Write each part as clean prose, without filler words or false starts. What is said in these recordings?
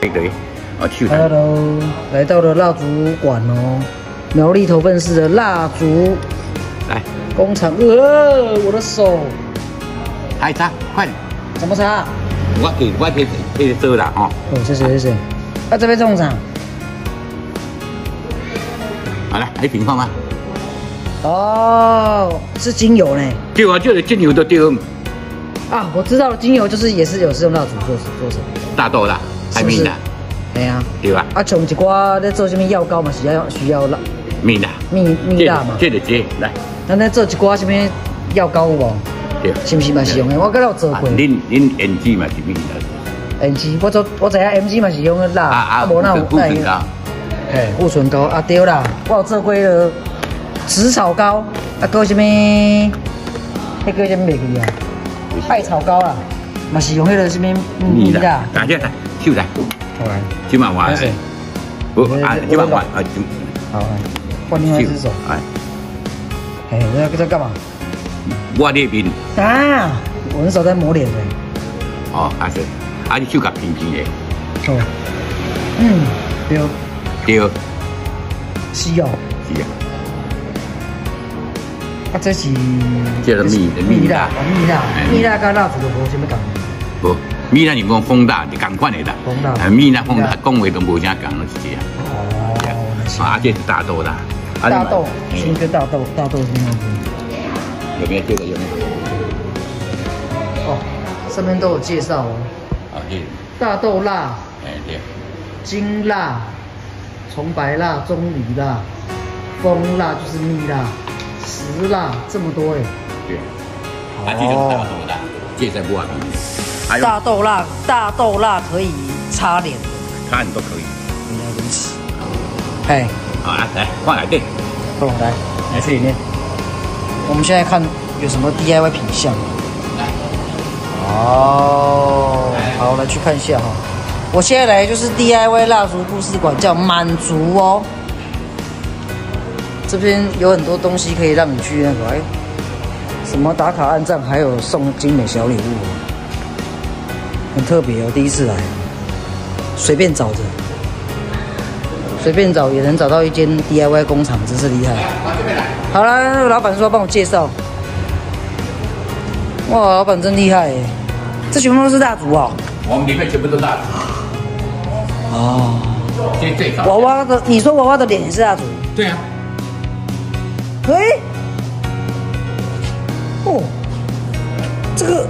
对，Hello， 来到了蜡烛馆哦，苗栗头份市的蜡烛来工厂。我的手，还擦，快点！怎么擦？我可以做啦哦。哦，谢谢。啊，这边种啥？好了，还平放吗？哦，是精油呢。对啊，就是精油都对。啊，我知道了，精油就是也是用蜡烛做成。大豆啦，还米啦。哎呀，对吧？啊，像一寡在做什么药膏嘛，需要蜡。米啦，蜜蜡嘛。这来。咱在做一寡什么药膏有无？对。是不是嘛是用的？我搁有做过。恁 MG 嘛是米啦。MG，我知影 MG 嘛是用的蜡，啊无那有护唇膏。嘿，护唇膏啊对啦，我有做过了紫草膏，啊搁什么？迄个什么袂记啊？艾草膏啦，嘛是用迄个什么蜜蜡。大家来，秀来。好来。今晚我。不啊，今晚我好，换另外一只手。哎。哎，这在干嘛？我那边。啊，我很少在抹脸的。哦，啊是，啊你手甲平平的。哦。对。对。是哦。是啊。啊，这是。叫做蜜蜡。蜜蜡跟蜡烛就无什么共。无，蜜蜡你讲蜂蜡就同款的啦。蜂蜡。蜜蜡讲话都无啥共，是这样。哦。啊，这是大豆啦。大豆，新鲜大豆，大豆是那样子。有没有这个？有没有？哦，上面都有介绍哦。啊，对。大豆蜡。哎，对。金蜡、重白蜡、棕榈蜡、蜂蜡就是蜜蜡、石蜡，这么多哎。对。啊，这种大豆蜡，介绍不完。大豆蜡可以擦脸。擦你都可以。原来如此。哎。好，来，放来对。来这里面。我们现在看有什么 DIY 品项。哦，好，来去看一下哈。我现在来就是 DIY 蜡烛故事馆，叫满足哦。这边有很多东西可以让你去那个，什么打卡按赞，还有送精美小礼物，很特别哦，第一次来，随便找着。随便找也能找到一间 DIY 工厂，真是厉害。好啦，那个老板说要帮我介绍。哇，老板真厉害耶！这全部都是蜡烛哦。我们里面全部都是蜡烛。哦。最少。娃娃的，你说娃娃的脸也是蜡烛？对啊。哦，这个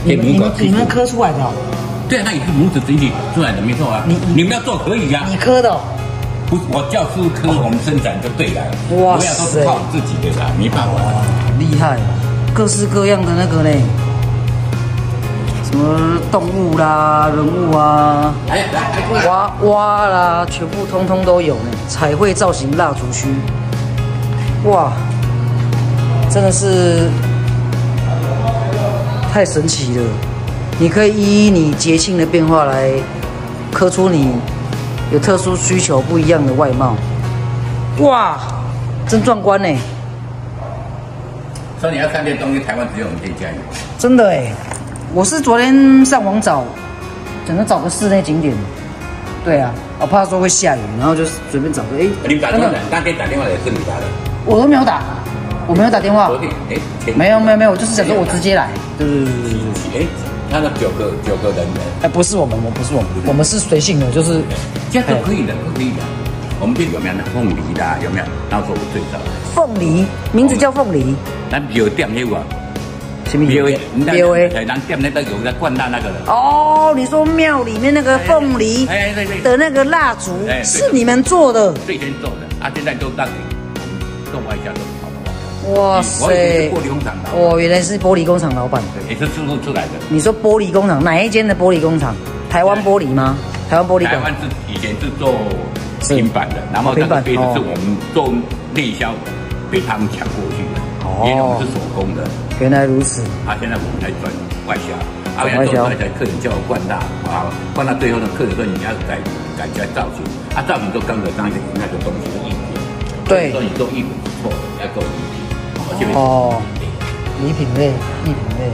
你们刻出来的哦？对啊，那也是拇指整体出来的，没错啊。你们要做可以啊。你刻的哦？不，我教师科我们生产就对了。哇塞，都是靠自己的啦，没办法。厉害，各式各样的那个嘞，什么动物啦、人物啊，蛙啦，全部通通都有呢。彩绘造型蜡烛区，哇，真的是太神奇了！你可以依你节庆的变化来刻出你有特殊需求不一样的外貌，哇，真壮观呢！所以你要看这东西，台湾只有我们这家有。真的哎，我是昨天上网找，想找个室内景点。对啊，我怕说会下雨，然后就随便找个你打电话，当天打电话也是你打的。我都没有打，我没有打电话。昨天没有，我就是想说我直接来。对。他那九个人呢？不是我们，我们是随性的，就是这样都可以的，都可以的。我们这有没有那凤梨的？有没有？那时候我最早。凤梨，名字叫凤梨。咱有店那个。什么庙？咱店那个有在灌大那个的。哦，你说庙里面那个凤梨的那个蜡烛是你们做的？最先做的，啊，现在都让你送外销都好的。哇塞！玻璃工厂的。哦，原来是玻璃工厂老板。也是师傅出来的。你说玻璃工厂哪一间的玻璃工厂？台湾玻璃吗？台湾玻璃。台湾是以前是做平板的，然后这个杯子是我们做内销，被他们抢过去的。因为我们是手工的。原来如此。现在我们在转外销。外销。客人叫我灌大，灌到最后呢，客人说你要改造型，造型都跟着当那个东西的艺品。对。说你做艺品不错的，要做礼品。哦，礼品类、艺品类，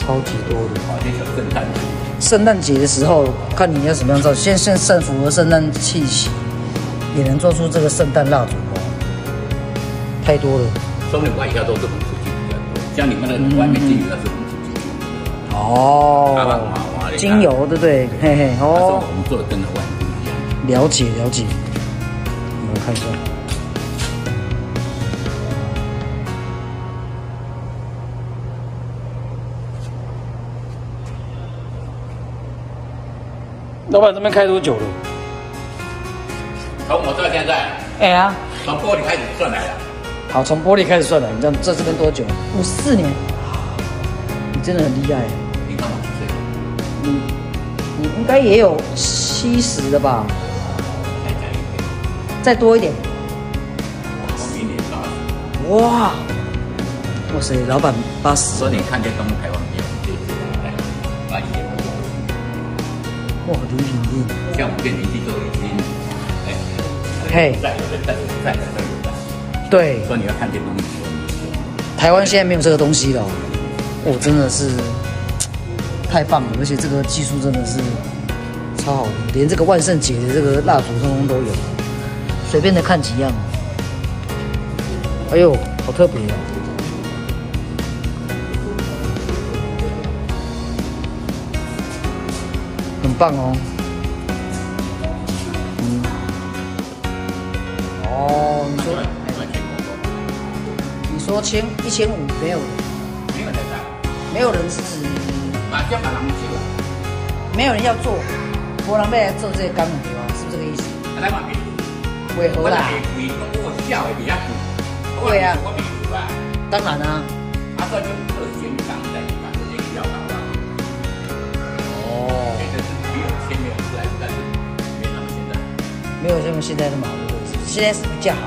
超级多的。哦，这小圣诞节。圣诞节的时候，看你要什么样造型，现在符合圣诞气息，也能做出这个圣诞蜡烛哦，太多了。所以外销都是红出去比较多，像你们那外面精油那是红出去。哦，精油对不对？嘿嘿，哦。我们做的跟那外面不一样。了解了解，我们看一下。老板这边开多久了？从我到现在，哎呀，从玻璃开始算来了。好，从玻璃开始算来，你知道这边多久？54年，你真的很厉害。你看我几岁？你应该也有70了吧？再多一点。我明年80。哇，哇塞，老板80。所以你看见东台湾店，那一些。哇，礼品店，像我们店邻居都已经，嘿，在对，所以你要看见东西。台湾现在没有这个东西了，哦，真的是太棒了，而且这个技术真的是超好的，连这个万圣节的这个蜡烛通通都有，随便的看几样，哎呦，好特别哦。很棒哦，哦，你说1500没有，没有人是指没有人要做，没人要来做这个工对吧？是不是这个意思？为何啦？对啊，当然啊。没有像现在的马路，现在是比较好。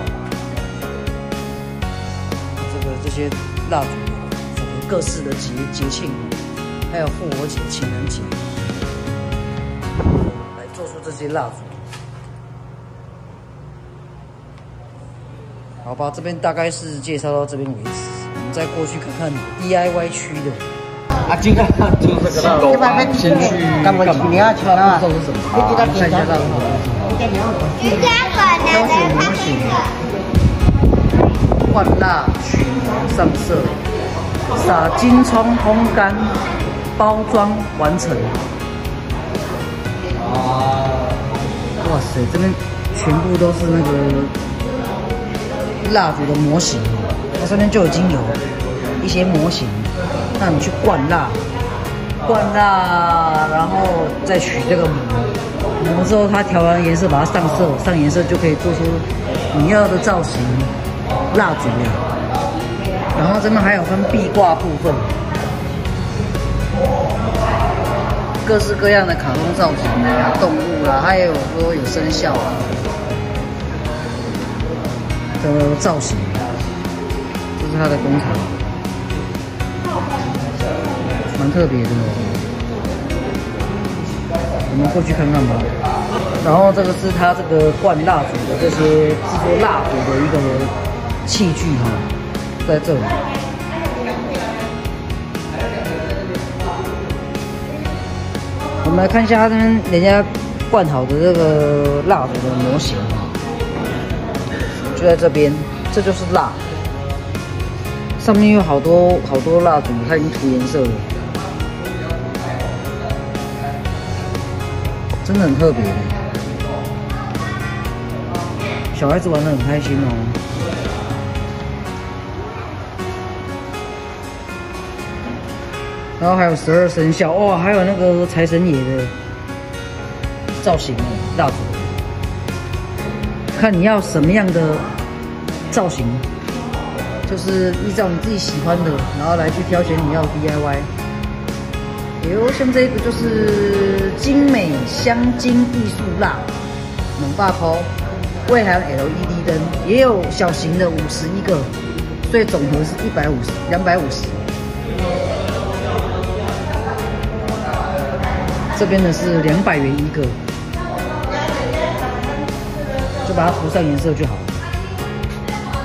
这些蜡烛符合各式的节庆，还有复活节、情人节，来做出这些蜡烛。好吧，这边大概是介绍到这边为止，我们再过去看看 DIY 区的。今天就这个蜡烛，先去干嘛？步骤是什么？看一下蜡烛。挑选模型，换蜡、取模、上色，撒金葱烘干，包装完成。哇塞，这边全部都是那个蜡烛的模型，它上面就已经有一些模型，让你去灌蜡，然后再取这个模。模之后，它调完颜色，把它上色，上颜色就可以做出你要的造型蜡烛了。然后这边还有分壁挂部分，各式各样的卡通造型啊、动物啊，还有说有生肖啊的造型。这是它的工厂，蛮特别的哦。我们过去看看吧。然后这个是它这个灌蜡烛的这些制作蜡烛的一个器具哈，在这里。我们来看一下他们人家灌好的这个蜡烛的模型，就在这边，这就是蜡。上面有好多蜡烛，它已经涂颜色了。真的很特别，小孩子玩得很开心哦。然后还有12生肖，哇，还有那个财神爷的造型蜡烛，看你要什么样的造型，就是依照你自己喜欢的，然后来去挑选你要的 DIY。像这个就是精美香精艺术蜡，200块，未含 LED 灯，也有小型的51个，所以总和是250。这边的是200元一个，就把它涂上颜色就好了。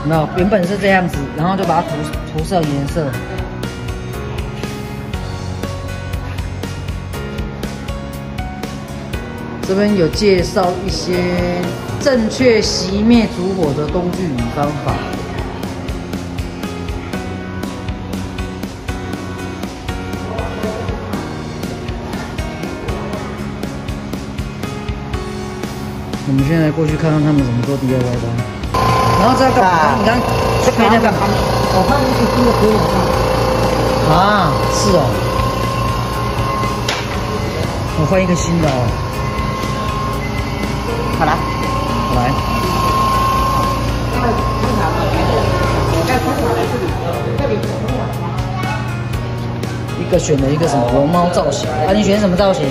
没有，原本是这样子，然后就把它涂上颜色。这边有介绍一些正确熄灭烛火的工具与方法。我们现在过去看看他们怎么做 DIY 吧。然后这个，你刚这边那个，我换一个新的可以吗？啊，是哦。我换一个新的哦。好来，好来。一个选了一个什么龙猫造型，啊，你选什么造型？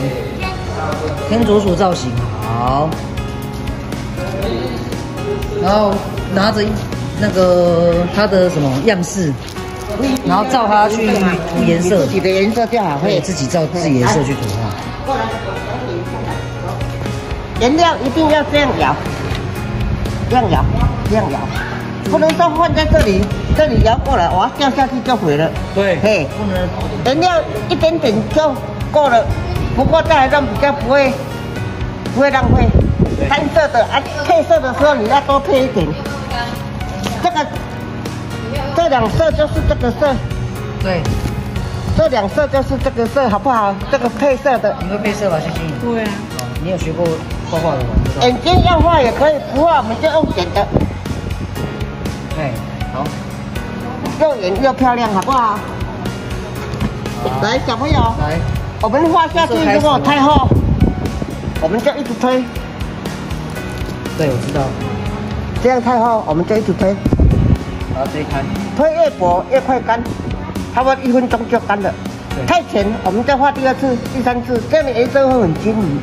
天竺鼠造型，好。然后拿着那个它的什么样式，然后照它去涂颜色，自己的颜色就好，会自己照自己颜色去涂哈。颜料一定要这样摇，这样摇，这样摇，不能说放在这里摇过了，哇，掉下去就毁了。对，嘿，不能。颜料一点点就够了，不过再来让比较不会浪费。单色的啊，配色的时候你要多配一点。这两色就是这个色，对，这两色就是这个色，好不好？这个配色的。你会配色吧，欣欣？对啊。你有学过画画的吗？眼睛要画也可以，不画我们就用剪的。哎，好。又圆又漂亮，好不好？来，小朋友，来，我们画下去如果太厚，我们就一直推。对，我知道。这样太厚，我们就一直推。把它推开。推越薄越快干，差不多1分钟就干了。太浅，我们再画第二次、第三次，这样的颜色会很均匀。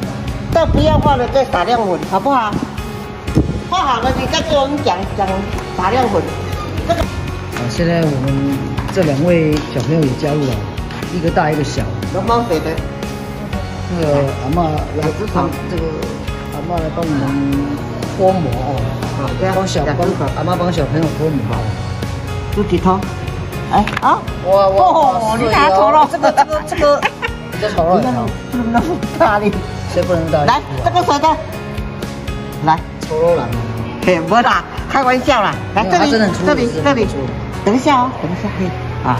到不要画了再撒亮粉，好不好？画好了你再跟我们讲撒亮粉。这个。现在我们这2位小朋友也加入了，一个大一个小。龙猫水的。那个阿嬷来这个阿嬷来帮我们脱模哦。好，阿嬷帮小朋友脱模。猪蹄头。哎啊！哇！你拿丑了，这个比较丑陋。不能那么大力。谁不能大力？来，这个谁的？来，丑陋了。嘿，不啦，开玩笑啦。来这里，这里。等一下哦，等一下可以啊。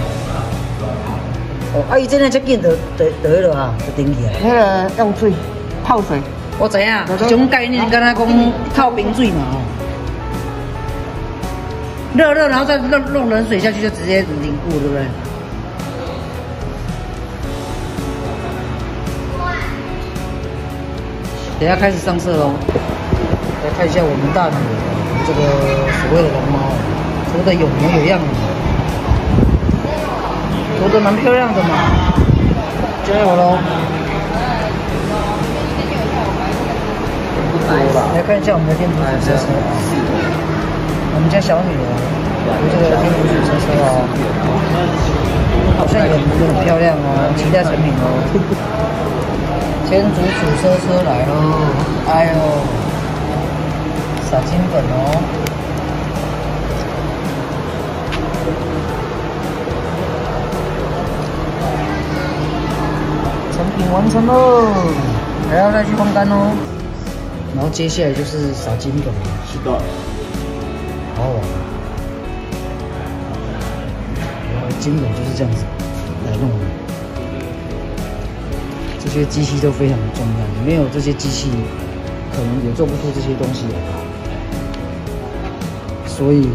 哦，阿姨真的这紧就了啊，就顶起来。那个用水泡水。我知影，这种概念跟他讲泡冰水嘛。热，然后再弄冷水下去，就直接凝固，对不对？等一下开始上色喽。来看一下我们大女儿这个所谓的龙猫，涂的有模有样的，涂的蛮漂亮的嘛。加油喽！来看一下我们的天竺鼠车车，我们家小女儿涂这个天竺鼠车车哦，好像也涂得很漂亮哦，期待成品哦。天竺鼠车车来喽！哎呦，撒金粉哦。成品完成喽，还要再去烘干哦。然后接下来就是撒金粉。是的。好好玩。金粉就是这样子来弄的。这些机器都非常的重要，没有这些机器，可能也做不出这些东西来。所以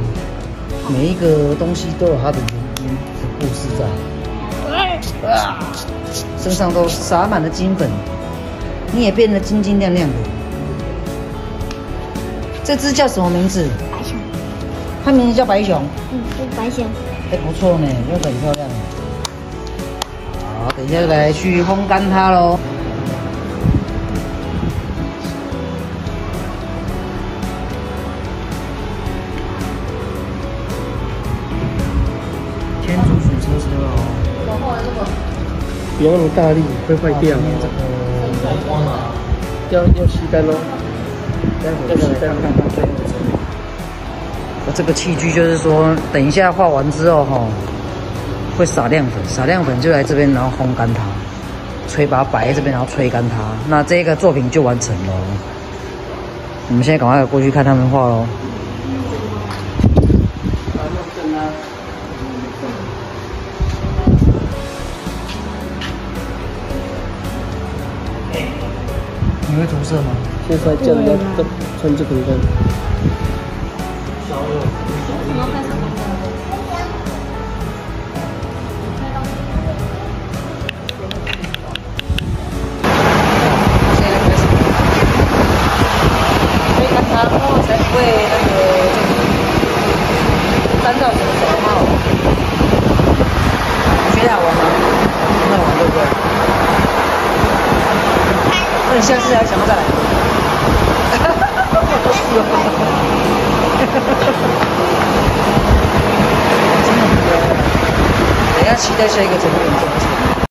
每一个东西都有它的原因和故事在。身上都撒满了金粉，你也变得晶晶亮亮的。这只叫什么名字？白熊。它名字叫白熊。是白熊。哎，不错呢，用得很漂亮。好，等一下来去烘干它喽。天竺鼠车车哦。不要那么大力，会坏掉。要吸干喽。要吸干看看最后的成品。这个器具就是说，等一下画完之后哈，会撒亮粉，撒亮粉就来这边，然后烘干它。把它摆在这边，然后吹干它。那这个作品就完成了。我们现在赶快过去看他们画喽。你会涂色吗？现在叫人家都穿这个的。然后才不会那个翻到什么手套。你觉得好玩吗？很好玩，对不对？那你下次还想要再来？都是哦。真的很多。等一下期待下一个成品怎么成。